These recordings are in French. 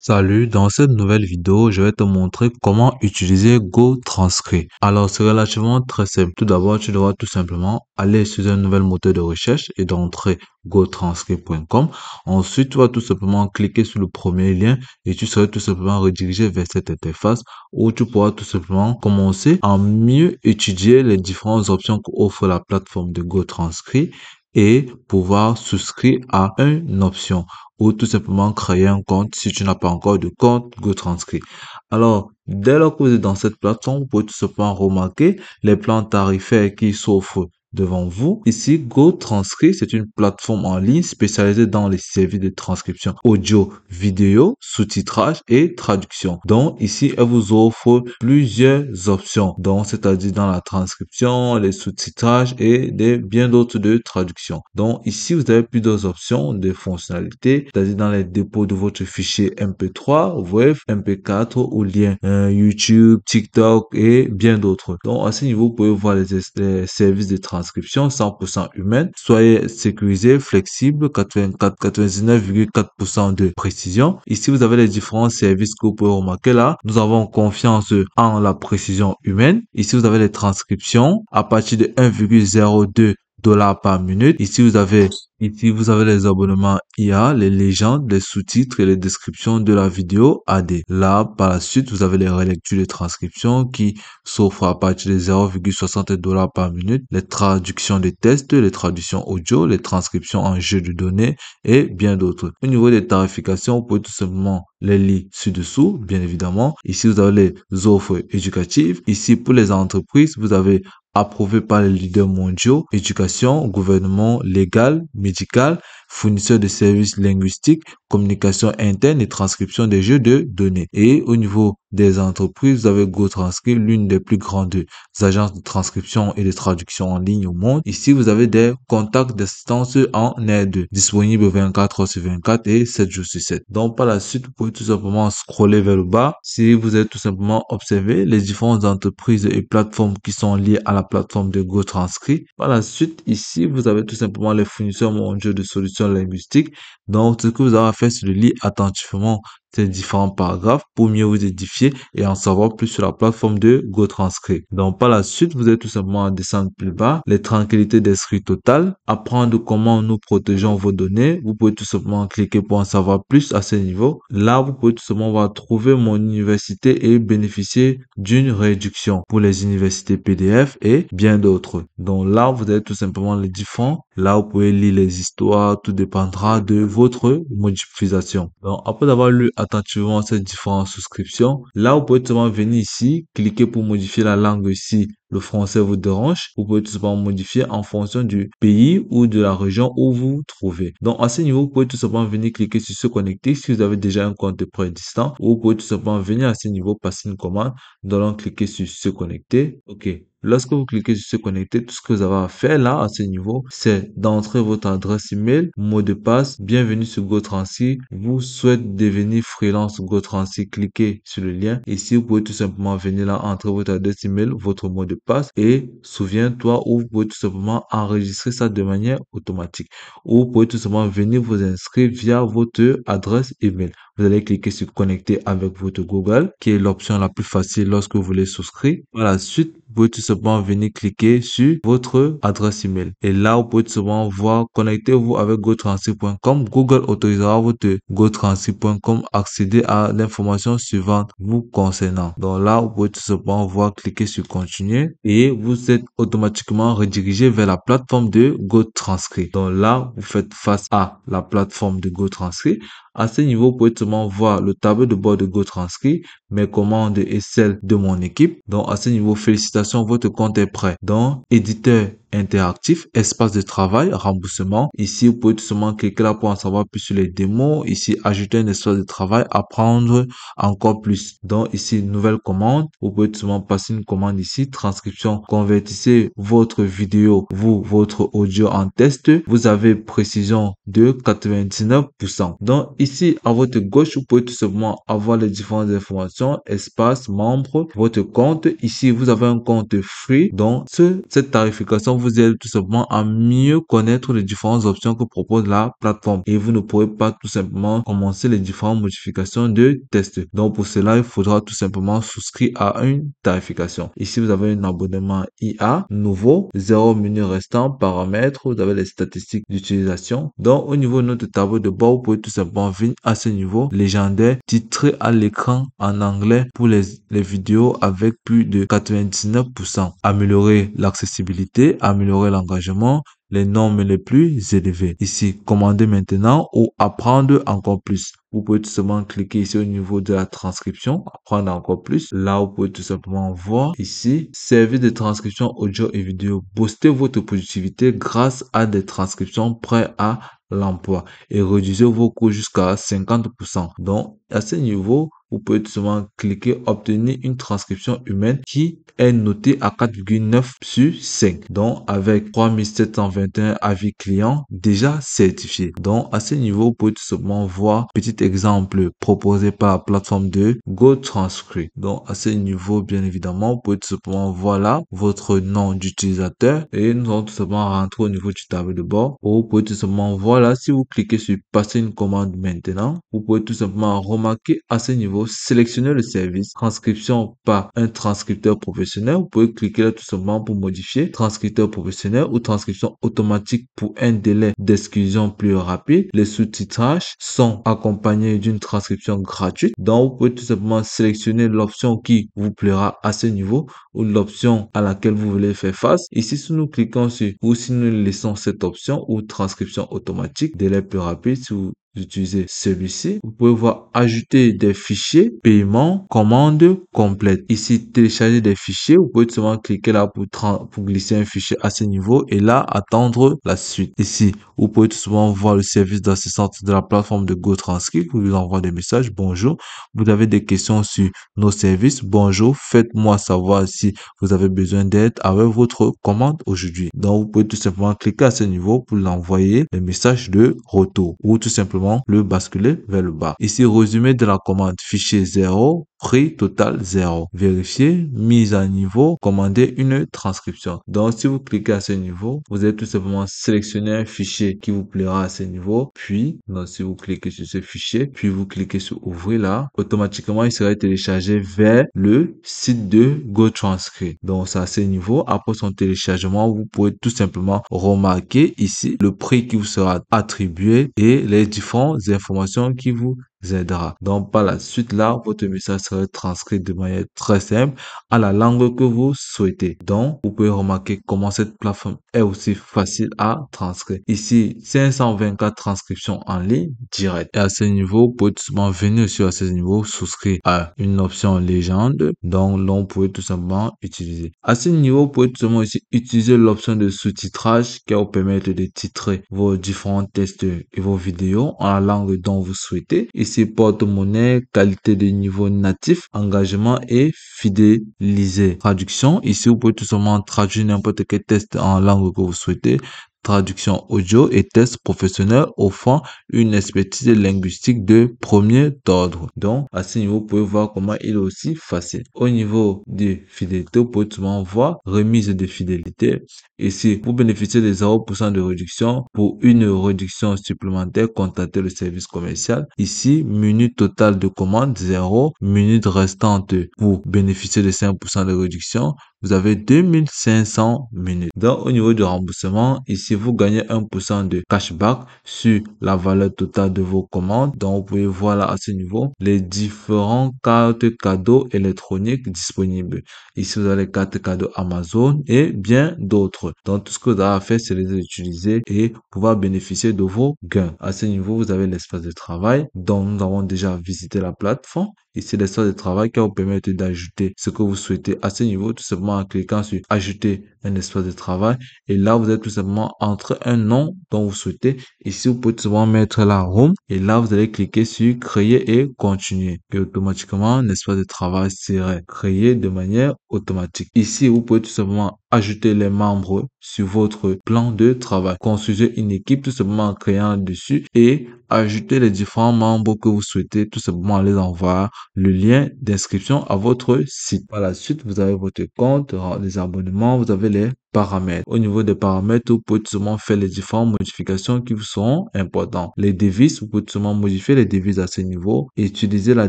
Salut, dans cette nouvelle vidéo, je vais te montrer comment utiliser GoTranscript. Alors, c'est relativement très simple. Tout d'abord, tu devras tout simplement aller sur un nouvel moteur de recherche et d'entrer gotranscript.com. Ensuite, tu vas tout simplement cliquer sur le premier lien et tu seras tout simplement redirigé vers cette interface où tu pourras tout simplement commencer à mieux étudier les différentes options qu'offre la plateforme de GoTranscript et pouvoir souscrire à une option ou tout simplement créer un compte si tu n'as pas encore de compte GoTranscript. Alors, dès lors que vous êtes dans cette plateforme, vous pouvez tout simplement remarquer les plans tarifaires qui s'offrent devant vous. Ici, GoTranscript, c'est une plateforme en ligne spécialisée dans les services de transcription audio, vidéo, sous-titrage et traduction. Donc, ici, elle vous offre plusieurs options. Donc, c'est-à-dire dans la transcription, les sous-titrages et bien d'autres de traduction. Donc, ici, vous avez plusieurs options de fonctionnalités, c'est-à-dire dans les dépôts de votre fichier MP3, WAV, MP4 ou lien YouTube, TikTok et bien d'autres. Donc, à ce niveau, vous pouvez voir les services de transcription 100% humaine. Soyez sécurisé, flexible, 84, 99,4% de précision. Ici, vous avez les différents services que vous pouvez remarquer là. Nous avons confiance en la précision humaine. Ici, vous avez les transcriptions à partir de 1,02 $ par minute. Ici, vous avez les abonnements IA, les légendes, les sous-titres et les descriptions de la vidéo AD. Là, par la suite, vous avez les relectures de transcription qui s'offrent à partir de 0,60 $ par minute, les traductions des tests, les traductions audio, les transcriptions en jeu de données et bien d'autres. Au niveau des tarifications, vous pouvez tout simplement les lire ci-dessous, bien évidemment. Ici, vous avez les offres éducatives. Ici, pour les entreprises, vous avez approuvé par les leaders mondiaux, éducation, gouvernement, légal, médical, fournisseur de services linguistiques, communication interne et transcription des jeux de données. Et au niveau des entreprises, vous avez GoTranscript, l'une des plus grandes agences de transcription et de traduction en ligne au monde. Ici, vous avez des contacts d'assistance en aide disponibles 24 heures sur 24 et 7 jours sur 7. Donc, par la suite, vous pouvez tout simplement scroller vers le bas. Si vous êtes tout simplement observé les différentes entreprises et plateformes qui sont liées à la plateforme de GoTranscript. Par la suite, ici, vous avez tout simplement les fournisseurs mondiaux de solutions linguistiques. Donc, ce que vous avez à faire, c'est de lire attentivement ces différents paragraphes pour mieux vous édifier et en savoir plus sur la plateforme de GoTranscript. Donc, par la suite, vous êtes tout simplement à descendre plus bas, les tranquillités d'esprit total, apprendre comment nous protégeons vos données. Vous pouvez tout simplement cliquer pour en savoir plus à ce niveau. Là, vous pouvez tout simplement trouver mon université et bénéficier d'une réduction pour les universités PDF et bien d'autres. Donc là, vous avez tout simplement les différents. Là, vous pouvez lire les histoires, tout dépendra de votre modification. Donc, après avoir lu attentivement ces différentes souscriptions, là, vous pouvez tout simplement venir ici, cliquer pour modifier la langue ici. Le français vous dérange, vous pouvez tout simplement modifier en fonction du pays ou de la région où vous vous trouvez. Donc, à ce niveau, vous pouvez tout simplement venir cliquer sur se connecter si vous avez déjà un compte préexistant, ou vous pouvez tout simplement venir à ce niveau, passer une commande, donc cliquer sur se connecter. OK. Lorsque vous cliquez sur se connecter, tout ce que vous avez à faire là, à ce niveau, c'est d'entrer votre adresse email, mot de passe, bienvenue sur GoTranscript. Vous souhaitez devenir freelance GoTranscript, cliquez sur le lien. Ici, vous pouvez tout simplement venir là, entrer votre adresse email, votre mot de passe et souviens-toi où vous pouvez tout simplement enregistrer ça de manière automatique. Ou vous pouvez tout simplement venir vous inscrire via votre adresse email. Vous allez cliquer sur connecter avec votre Google, qui est l'option la plus facile lorsque vous voulez souscrire. Par la suite, vous pouvez tout simplement venir cliquer sur votre adresse email. Et là, vous pouvez tout simplement voir, connectez-vous avec gotranscript.com. Google autorisera votre gotranscript.com accéder à l'information suivante vous concernant. Donc là, vous pouvez tout simplement voir, cliquer sur continuer et vous êtes automatiquement redirigé vers la plateforme de GoTranscript. Donc là, vous faites face à la plateforme de GoTranscript. À ce niveau, vous pouvez tout simplement voir le tableau de bord de GoTranscript, mes commandes et celles de mon équipe. Donc, à ce niveau, félicitations, votre compte est prêt. Donc, éditeur interactif, espace de travail, remboursement. Ici, vous pouvez tout simplement cliquer là pour en savoir plus sur les démos. Ici, ajouter un espace de travail, apprendre encore plus. Donc, ici, nouvelle commande. Vous pouvez tout simplement passer une commande ici, transcription. Convertissez votre vidéo, votre audio en test. Vous avez précision de 99%. Donc, ici, à votre gauche, vous pouvez tout simplement avoir les différentes informations, espace, membre, votre compte. Ici, vous avez un compte free. Donc, cette tarification vous aide tout simplement à mieux connaître les différentes options que propose la plateforme et vous ne pourrez pas tout simplement commencer les différentes modifications de test. Donc pour cela, il faudra tout simplement souscrire à une tarification. Ici, vous avez un abonnement IA nouveau, 0 menu restant, paramètres, vous avez les statistiques d'utilisation. Donc au niveau de notre tableau de bord, vous pouvez tout simplement venir à ce niveau légendaire, titré à l'écran en anglais pour les vidéos avec plus de 99%. Améliorer l'accessibilité, améliorer l'engagement, les normes les plus élevées. Ici, commander maintenant ou apprendre encore plus. Vous pouvez tout simplement cliquer ici au niveau de la transcription, apprendre encore plus. Là, vous pouvez tout simplement voir ici, service de transcription audio et vidéo. Booster votre productivité grâce à des transcriptions prêtes à l'emploi et réduisez vos coûts jusqu'à 50%. Donc, à ce niveau, vous pouvez tout simplement cliquer obtenir une transcription humaine qui est notée à 4,9 sur 5. Donc, avec 3721 avis clients déjà certifiés. Donc, à ce niveau, vous pouvez tout simplement voir petit exemple proposé par la plateforme de GoTranscript. Donc, à ce niveau, bien évidemment, vous pouvez tout simplement voir là votre nom d'utilisateur et nous allons tout simplement rentrer au niveau du tableau de bord. Ou vous pouvez tout simplement voir là, si vous cliquez sur passer une commande maintenant, vous pouvez tout simplement remarquer à ce niveau, sélectionner le service transcription par un transcripteur professionnel. Vous pouvez cliquer là tout simplement pour modifier transcripteur professionnel ou transcription automatique pour un délai d'exclusion plus rapide. Les sous-titrages sont accompagnés d'une transcription gratuite. Donc, vous pouvez tout simplement sélectionner l'option qui vous plaira à ce niveau ou l'option à laquelle vous voulez faire face. Ici, si nous cliquons sur ou si nous laissons cette option ou transcription automatique, délai plus rapide, si vous utilisez celui-ci, vous pouvez voir ajouter des fichiers, paiement, commande complète. Ici, télécharger des fichiers, vous pouvez tout simplement cliquer là pour glisser un fichier à ce niveau et là, attendre la suite. Ici, vous pouvez tout simplement voir le service d'assistance de la plateforme de GoTranscript. Vous lui envoie des messages. Bonjour, vous avez des questions sur nos services. Bonjour, faites-moi savoir si vous avez besoin d'aide avec votre commande aujourd'hui. Donc, vous pouvez tout simplement cliquer à ce niveau pour l'envoyer le message de retour ou tout simplement le basculer vers le bas. Ici, résumé de la commande, fichier 0, prix total 0. Vérifier, mise à niveau, commander une transcription. Donc, si vous cliquez à ce niveau, vous allez tout simplement sélectionner un fichier qui vous plaira à ce niveau. Puis, donc, si vous cliquez sur ce fichier, puis vous cliquez sur ouvrir là, automatiquement, il sera téléchargé vers le site de GoTranscript. Donc, c'est à ce niveau. Après son téléchargement, vous pouvez tout simplement remarquer ici le prix qui vous sera attribué et les différentes informations qui vous aidera. Donc, par la suite, là, votre message sera transcrit de manière très simple à la langue que vous souhaitez. Donc, vous pouvez remarquer comment cette plateforme est aussi facile à transcrire. Ici, 524 transcriptions en ligne direct. Et à ce niveau, vous pouvez tout simplement venir sur ce niveau, souscrire à une option légende. Donc, l'on peut tout simplement utiliser. À ce niveau, vous pouvez tout simplement aussi utiliser l'option de sous-titrage qui va vous permettre de titrer vos différents tests et vos vidéos en la langue dont vous souhaitez. Ici, porte-monnaie, qualité de niveau natif, engagement et fidéliser. Traduction. Ici, vous pouvez tout simplement traduire n'importe quel test en langue que vous souhaitez. Traduction audio et test professionnel offrant une expertise linguistique de premier ordre. Donc, à ce niveau, vous pouvez voir comment il est aussi facile. Au niveau de fidélité, vous pouvez tout simplement voir remise de fidélité. Ici, vous bénéficiez de 0% de réduction. Pour une réduction supplémentaire, contactez le service commercial. Ici, minute totale de commande 0, minute restante pour bénéficier de 5% de réduction. Vous avez 2500 minutes. Donc, au niveau du remboursement, ici, vous gagnez 1% de cashback sur la valeur totale de vos commandes. Donc, vous pouvez voir là à ce niveau les différentes cartes cadeaux électroniques disponibles. Ici, vous avez les cartes cadeaux Amazon et bien d'autres. Donc, tout ce que vous avez à faire, c'est les utiliser et pouvoir bénéficier de vos gains. À ce niveau, vous avez l'espace de travail dont nous avons déjà visité la plateforme. Ici, l'espace de travail qui va vous permettre d'ajouter ce que vous souhaitez à ce niveau, tout simplement en cliquant sur ajouter un espace de travail. Et là, vous allez tout simplement entrer un nom dont vous souhaitez. Ici, vous pouvez tout simplement mettre la home. Et là, vous allez cliquer sur créer et continuer. Et automatiquement, un espace de travail serait créé de manière automatique. Ici, vous pouvez tout simplement ajouter les membres sur votre plan de travail. Construisez une équipe tout simplement en créant dessus et ajouter les différents membres que vous souhaitez tout simplement les envoyer le lien d'inscription à votre site. Par la suite, vous avez votre compte, les abonnements, vous avez les paramètres. Au niveau des paramètres, vous pouvez tout simplement faire les différentes modifications qui vous seront importantes. Les devises, vous pouvez tout simplement modifier les devises à ce niveau et utiliser la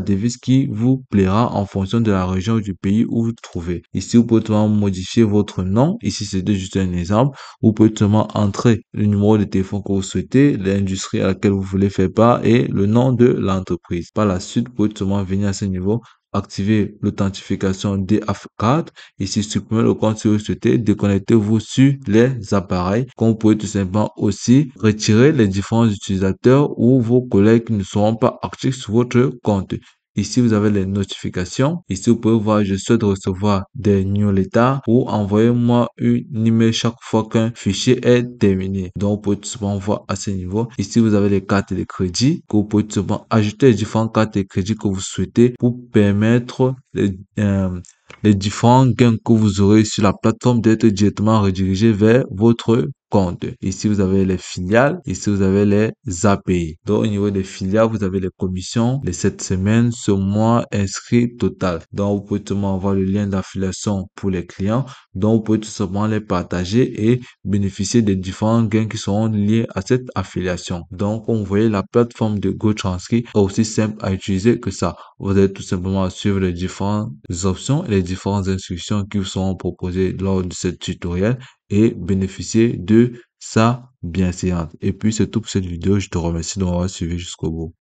devise qui vous plaira en fonction de la région ou du pays où vous vous trouvez. Ici, vous pouvez tout simplement modifier votre nom. Ici, c'est juste un exemple. Vous pouvez tout simplement entrer le numéro de téléphone que vous souhaitez, l'industrie à laquelle vous voulez faire part et le nom de l'entreprise. Par la suite, vous pouvez tout simplement venir à ce niveau, activer l'authentification DAF4. Ici, supprimez le compte si vous souhaitez, déconnectez-vous sur les appareils. Comme vous pouvez tout simplement aussi retirer les différents utilisateurs ou vos collègues qui ne seront pas actifs sur votre compte. Ici, vous avez les notifications. Ici, vous pouvez voir, je souhaite recevoir des newsletters ou envoyez-moi une email chaque fois qu'un fichier est terminé. Donc, vous pouvez tout simplement voir à ce niveau. Ici, vous avez les cartes de crédit que vous pouvez tout simplement ajouter les différentes cartes de crédit que vous souhaitez pour permettre les différents gains que vous aurez sur la plateforme d'être directement redirigés vers votre compte. Ici, vous avez les filiales. Ici, vous avez les API. Donc, au niveau des filiales, vous avez les commissions, les 7 semaines, ce mois inscrit total. Donc, vous pouvez tout simplement avoir le lien d'affiliation pour les clients. Donc, vous pouvez tout simplement les partager et bénéficier des différents gains qui seront liés à cette affiliation. Donc, comme vous voyez, la plateforme de GoTranscrit est aussi simple à utiliser que ça. Vous allez tout simplement suivre les différentes options et les différentes instructions qui vous seront proposées lors de ce tutoriel et bénéficier de sa bienséance. Et puis, c'est tout pour cette vidéo. Je te remercie de m'avoir suivi jusqu'au bout.